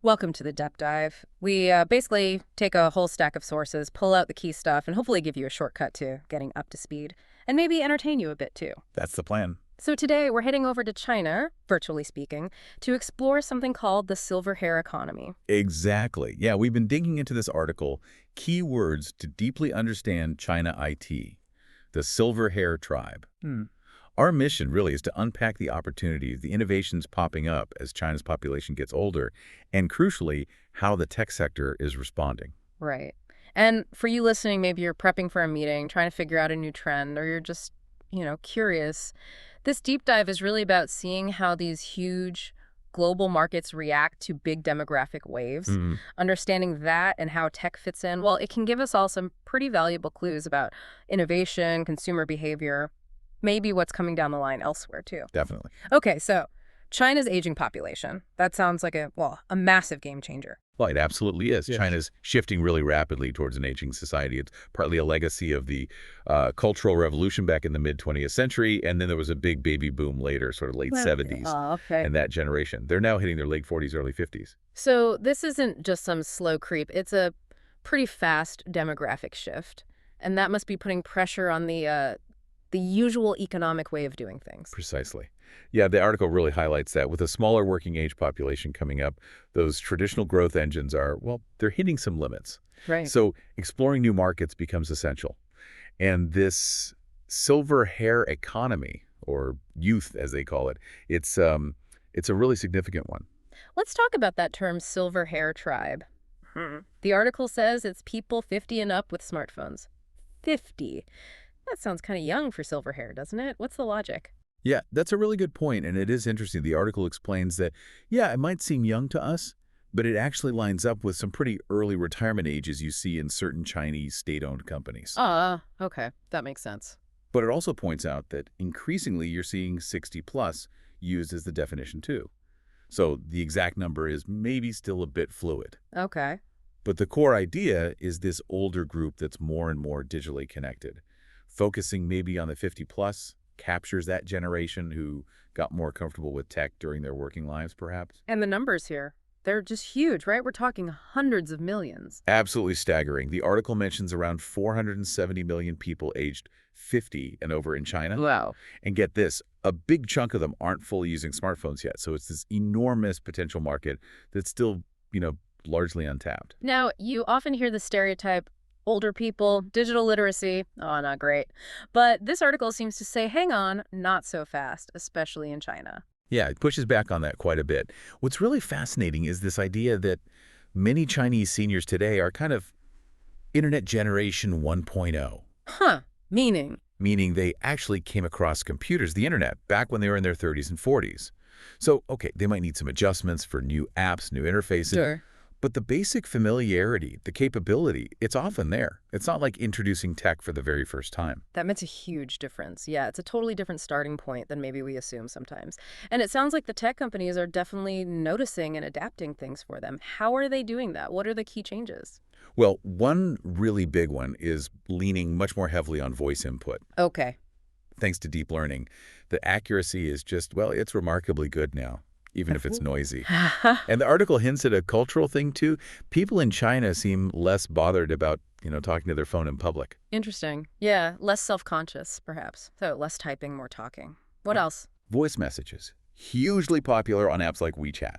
Welcome to the Depth Dive. We basically take a whole stack of sources, pull out the key stuff, and hopefully give you a shortcut to getting up to speed, and maybe entertain you a bit too. That's the plan. So today we're heading over to China, virtually speaking, to explore something called the silver hair economy. Exactly. Yeah, we've been digging into this article, Keywords to Deeply Understand China IT, the Silver Hair Tribe. Our mission really is to unpack the opportunities, the innovations popping up as China's population gets older, and crucially, how the tech sector is responding. Right. And for you listening, maybe you're prepping for a meeting, trying to figure out a new trend, or you're just, curious. This deep dive is really about seeing how these huge global markets react to big demographic waves. Understanding that and how tech fits in, well, it can give us all some pretty valuable clues about innovation, consumer behavior, maybe what's coming down the line elsewhere, too. Definitely. Okay, so China's aging population. That sounds like a massive game changer. Well, it absolutely is. Yes. China's shifting really rapidly towards an aging society. It's partly a legacy of the Cultural Revolution back in the mid-20th century, and then there was a big baby boom later, sort of late 70s, Oh, okay. and that generation. They're now hitting their late 40s, early 50s. So this isn't just some slow creep. It's a pretty fast demographic shift, and that must be putting pressure on the usual economic way of doing things. Precisely. Yeah, the article really highlights that. With a smaller working age population coming up, those traditional growth engines are, well, they're hitting some limits. Right. So exploring new markets becomes essential. And this silver hair economy, or youth as they call it, it's a really significant one. Let's talk about that term, silver hair tribe. The article says it's people 50 and up with smartphones. 50. That sounds kind of young for silver hair, doesn't it? What's the logic? Yeah, that's a really good point, and it is interesting. The article explains that, yeah, it might seem young to us, but it actually lines up with some pretty early retirement ages you see in certain Chinese state-owned companies. Okay. That makes sense. But it also points out that increasingly you're seeing 60-plus used as the definition too. So the exact number is maybe still a bit fluid. Okay. But the core idea is this older group that's more and more digitally connected. Focusing maybe on the 50-plus captures that generation who got more comfortable with tech during their working lives, perhaps. And the numbers here, they're just huge, right? We're talking hundreds of millions. Absolutely staggering. The article mentions around 470 million people aged 50 and over in China. Wow. And get this, a big chunk of them aren't fully using smartphones yet. So it's this enormous potential market that's still, largely untapped. Now, you often hear the stereotype, older people, digital literacy, oh, not great. But this article seems to say, hang on, not so fast, especially in China. Yeah, it pushes back on that quite a bit. What's really fascinating is this idea that many Chinese seniors today are kind of Internet Generation 1.0. Huh, meaning? Meaning they actually came across computers, the Internet, back when they were in their 30s and 40s. So, okay, they might need some adjustments for new apps, new interfaces. Sure. But the basic familiarity, the capability, it's often there. It's not like introducing tech for the very first time. That makes a huge difference. Yeah, it's a totally different starting point than maybe we assume sometimes. And it sounds like the tech companies are definitely noticing and adapting things for them. How are they doing that? What are the key changes? Well, one really big one is leaning much more heavily on voice input. Okay. Thanks to deep learning, the accuracy is just, well, it's remarkably good now, even if it's noisy. And the article hints at a cultural thing, too. People in China seem less bothered about, talking to their phone in public. Interesting. Yeah, less self-conscious, perhaps. So less typing, more talking. What else? Voice messages, hugely popular on apps like WeChat,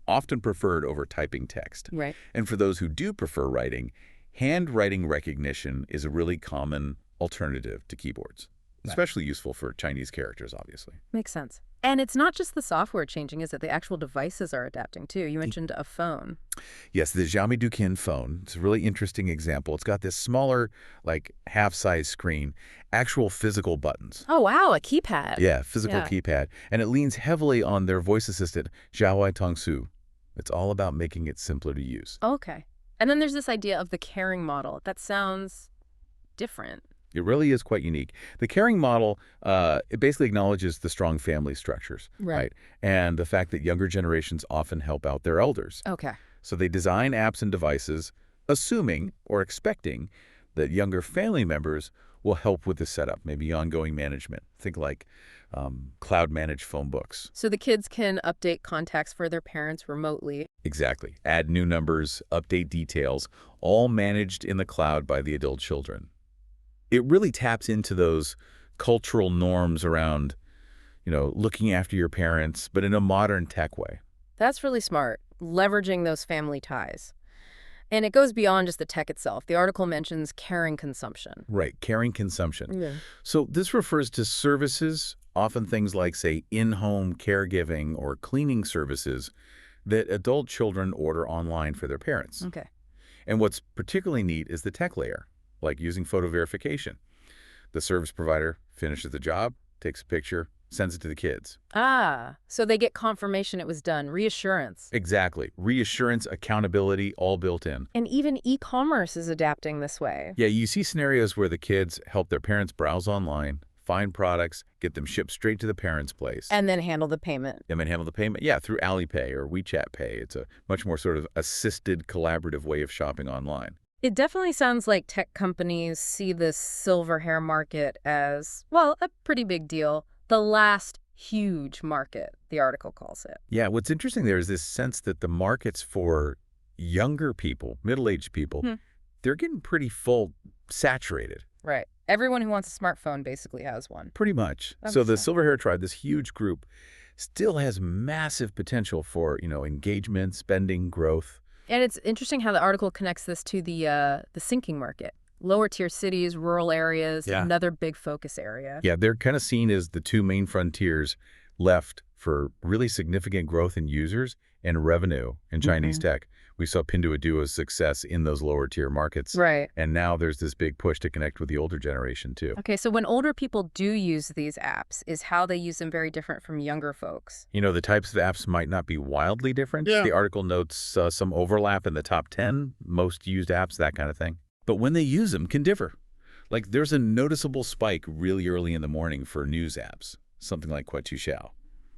often preferred over typing text. Right. And for those who do prefer writing, handwriting recognition is a really common alternative to keyboards. Especially useful for Chinese characters, obviously. Makes sense. And it's not just the software changing, is it? The actual devices are adapting, too. You mentioned a phone. Yes, the Xiaomi Dukin phone. It's a really interesting example. It's got this smaller, like half-size screen, actual physical buttons. Oh, wow, a keypad. Yeah, physical keypad. And it leans heavily on their voice assistant, Zhaowai Tongsu. It's all about making it simpler to use. Okay. And then there's this idea of the caring model. That sounds different. It really is quite unique. The caring model, it basically acknowledges the strong family structures, right? And the fact that younger generations often help out their elders. Okay. So they design apps and devices assuming or expecting that younger family members will help with the setup, maybe ongoing management. Think like cloud-managed phone books. So the kids can update contacts for their parents remotely. Exactly. Add new numbers, update details, all managed in the cloud by the adult children. It really taps into those cultural norms around, looking after your parents, but in a modern tech way. That's really smart, leveraging those family ties. And it goes beyond just the tech itself. The article mentions caring consumption. Right, caring consumption. Yeah. So this refers to services, often things like, say, in-home caregiving or cleaning services that adult children order online for their parents. Okay. And what's particularly neat is the tech layer, like using photo verification. The service provider finishes the job, takes a picture, sends it to the kids. Ah, so they get confirmation it was done, reassurance. Exactly. Reassurance, accountability, all built in. And even e-commerce is adapting this way. Yeah, you see scenarios where the kids help their parents browse online, find products, get them shipped straight to the parents' place. And then handle the payment. And then handle the payment, yeah, through Alipay or WeChat Pay. It's a much more sort of assisted, collaborative way of shopping online. It definitely sounds like tech companies see this silver hair market as, well, a pretty big deal. The last huge market, the article calls it. Yeah, what's interesting there is this sense that the markets for younger people, middle-aged people, they're getting pretty full, saturated. Right. Everyone who wants a smartphone basically has one. Pretty much. That So makes the sense. silver hair tribe, this huge group, still has massive potential for, engagement, spending, growth. And it's interesting how the article connects this to the sinking market. Lower tier cities, rural areas, Yeah. another big focus area. Yeah, they're kind of seen as the two main frontiers left for really significant growth in users and revenue in Chinese tech. We saw Pinduoduo's success in those lower tier markets. Right. And now there's this big push to connect with the older generation too. Okay, so when older people do use these apps, is how they use them very different from younger folks? The types of apps might not be wildly different. Yeah. The article notes some overlap in the top 10 most used apps, that kind of thing. But when they use them can differ. Like there's a noticeable spike really early in the morning for news apps, something like keizai.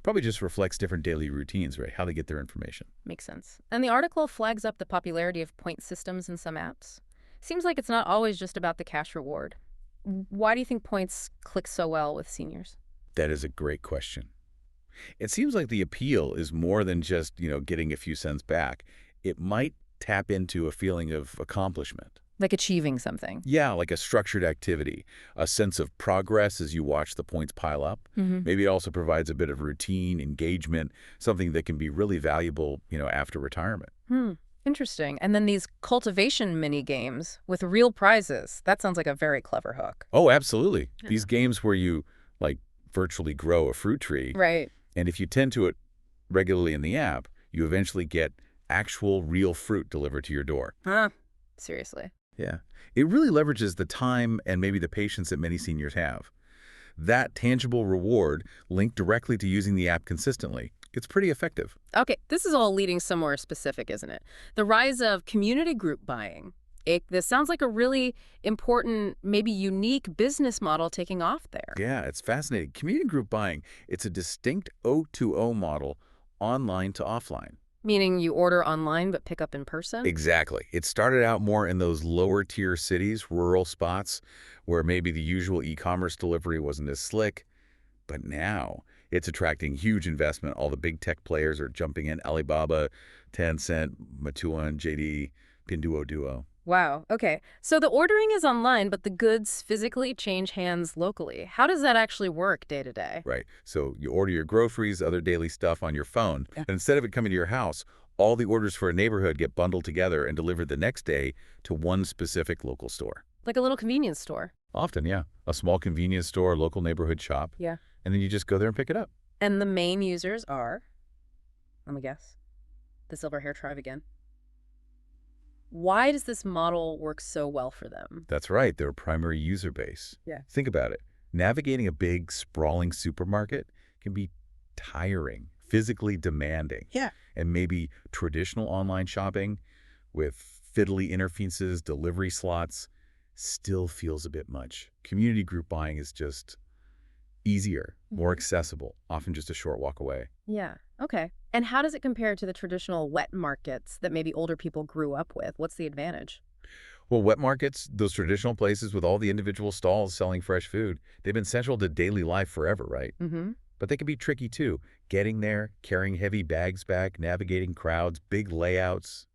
Probably just reflects different daily routines, right? How they get their information. Makes sense. And the article flags up the popularity of point systems in some apps. Seems like it's not always just about the cash reward. Why do you think points click so well with seniors? That is a great question. It seems like the appeal is more than just, getting a few cents back. It might tap into a feeling of accomplishment. Like achieving something. Yeah, like a structured activity, a sense of progress as you watch the points pile up. Maybe it also provides a bit of routine, engagement, something that can be really valuable, after retirement. Interesting. And then these cultivation mini games with real prizes. That sounds like a very clever hook. Oh, absolutely. Yeah. These games where you, virtually grow a fruit tree. Right. And if you tend to it regularly in the app, you eventually get actual real fruit delivered to your door. Huh. Seriously. Yeah. It really leverages the time and maybe the patience that many seniors have. That tangible reward linked directly to using the app consistently. It's pretty effective. Okay, this is all leading somewhere specific, isn't it? The rise of community group buying. This sounds like a really important, maybe unique business model taking off there. Yeah, it's fascinating. Community group buying, it's a distinct O2O model, online to offline. Meaning you order online but pick up in person? Exactly. It started out more in those lower tier cities, rural spots, where maybe the usual e-commerce delivery wasn't as slick. But now it's attracting huge investment. All the big tech players are jumping in. Alibaba, Tencent, Tuan, JD, Pinduoduo. Wow. Okay. So the ordering is online, but the goods physically change hands locally. How does that actually work day to day? Right. So you order your groceries, other daily stuff on your phone. And instead of it coming to your house, all the orders for a neighborhood get bundled together and delivered the next day to one specific local store. Like a little convenience store. Often, yeah. A small convenience store, local neighborhood shop. Yeah. And then you just go there and pick it up. And the main users are, let me guess, the silver hair tribe again. Why does this model work so well for them? That's right, their primary user base. Yeah. Think about it. Navigating a big, sprawling supermarket can be tiring, physically demanding. Yeah. And maybe traditional online shopping with fiddly interfaces, delivery slots, still feels a bit much. Community group buying is just easier, more accessible, often just a short walk away. Yeah. Okay. And how does it compare to the traditional wet markets that maybe older people grew up with? What's the advantage? Well, wet markets, those traditional places with all the individual stalls selling fresh food, they've been central to daily life forever, right? Mm-hmm. But they can be tricky too. Getting there, carrying heavy bags back, navigating crowds, big layouts.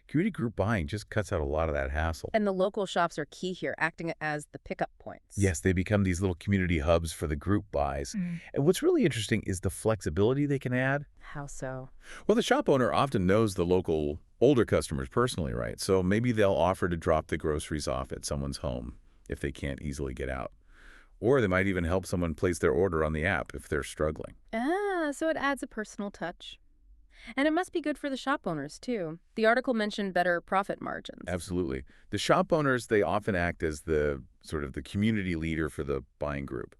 Community group buying just cuts out a lot of that hassle. And the local shops are key here, acting as the pickup points. Yes, they become these little community hubs for the group buys. And what's really interesting is the flexibility they can add. How so? Well, the shop owner often knows the local older customers personally, right? So maybe they'll offer to drop the groceries off at someone's home if they can't easily get out. Or they might even help someone place their order on the app if they're struggling. So it adds a personal touch. And it must be good for the shop owners, too. The article mentioned better profit margins. Absolutely. The shop owners, they often act as the sort of the community leader for the buying group.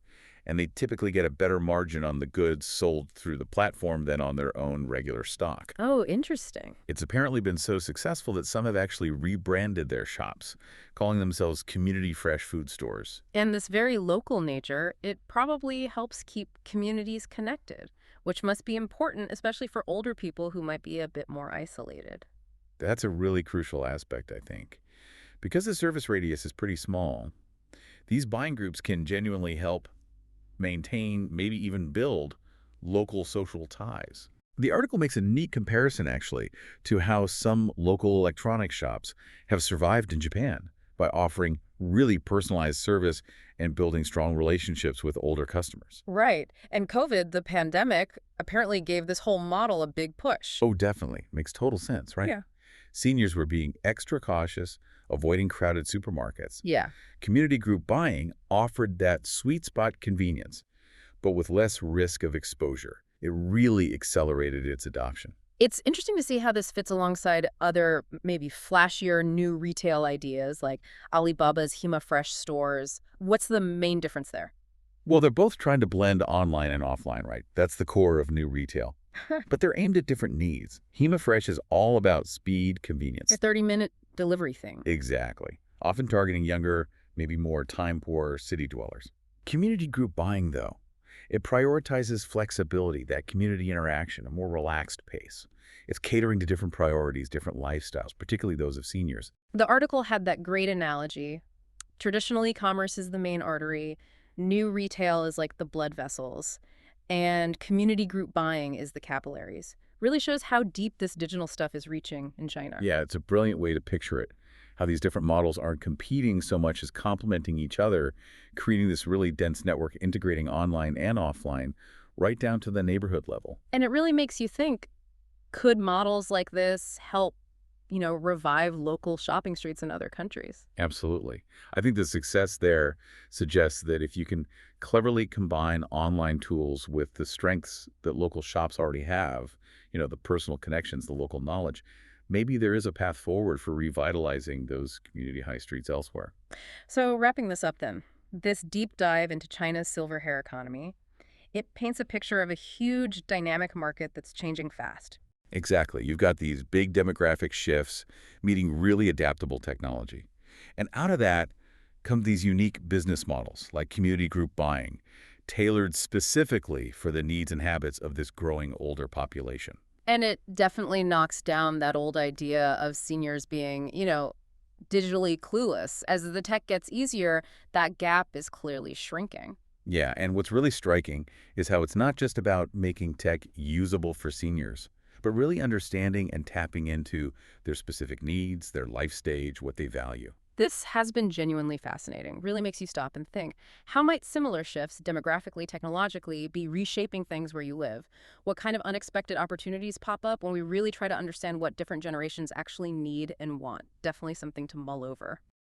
And they typically get a better margin on the goods sold through the platform than on their own regular stock. Oh, interesting. It's apparently been so successful that some have actually rebranded their shops, calling themselves community fresh food stores. And this very local nature, it probably helps keep communities connected, which must be important, especially for older people who might be a bit more isolated. That's a really crucial aspect, I think. Because the service radius is pretty small, these buying groups can genuinely help maintain, maybe even build local social ties. The article makes a neat comparison, actually, to how some local electronics shops have survived in Japan by offering really personalized service and building strong relationships with older customers. Right. And COVID, the pandemic, apparently gave this whole model a big push. Oh, definitely. Makes total sense, right? Yeah. Seniors were being extra cautious, avoiding crowded supermarkets. Yeah. Community group buying offered that sweet spot convenience, but with less risk of exposure. It really accelerated its adoption. It's interesting to see how this fits alongside other, maybe flashier new retail ideas like Alibaba's Hima Fresh stores. What's the main difference there? Well, they're both trying to blend online and offline, right? That's the core of new retail. But they're aimed at different needs. Hima Fresh is all about speed, convenience. A 30-minute delivery thing. Exactly. Often targeting younger, maybe more time-poor city dwellers. Community group buying, though, it prioritizes flexibility, that community interaction, a more relaxed pace. It's catering to different priorities, different lifestyles, particularly those of seniors. The article had that great analogy. Traditional e-commerce is the main artery, new retail is like the blood vessels, and community group buying is the capillaries. Really shows how deep this digital stuff is reaching in China. Yeah, it's a brilliant way to picture it, how these different models aren't competing so much as complementing each other, creating this really dense network integrating online and offline right down to the neighborhood level. And it really makes you think, could models like this help, revive local shopping streets in other countries? Absolutely. I think the success there suggests that if you can cleverly combine online tools with the strengths that local shops already have, the personal connections, the local knowledge, maybe there is a path forward for revitalizing those community high streets elsewhere. So wrapping this up then, this deep dive into China's silver hair economy, it paints a picture of a huge dynamic market that's changing fast. Exactly. You've got these big demographic shifts meeting really adaptable technology. And out of that come these unique business models like community group buying, tailored specifically for the needs and habits of this growing older population. And it definitely knocks down that old idea of seniors being, digitally clueless. As the tech gets easier, that gap is clearly shrinking. Yeah, and what's really striking is how it's not just about making tech usable for seniors, but really understanding and tapping into their specific needs, their life stage, what they value. This has been genuinely fascinating. Really makes you stop and think. How might similar shifts, demographically, technologically, be reshaping things where you live? What kind of unexpected opportunities pop up when we really try to understand what different generations actually need and want? Definitely something to mull over.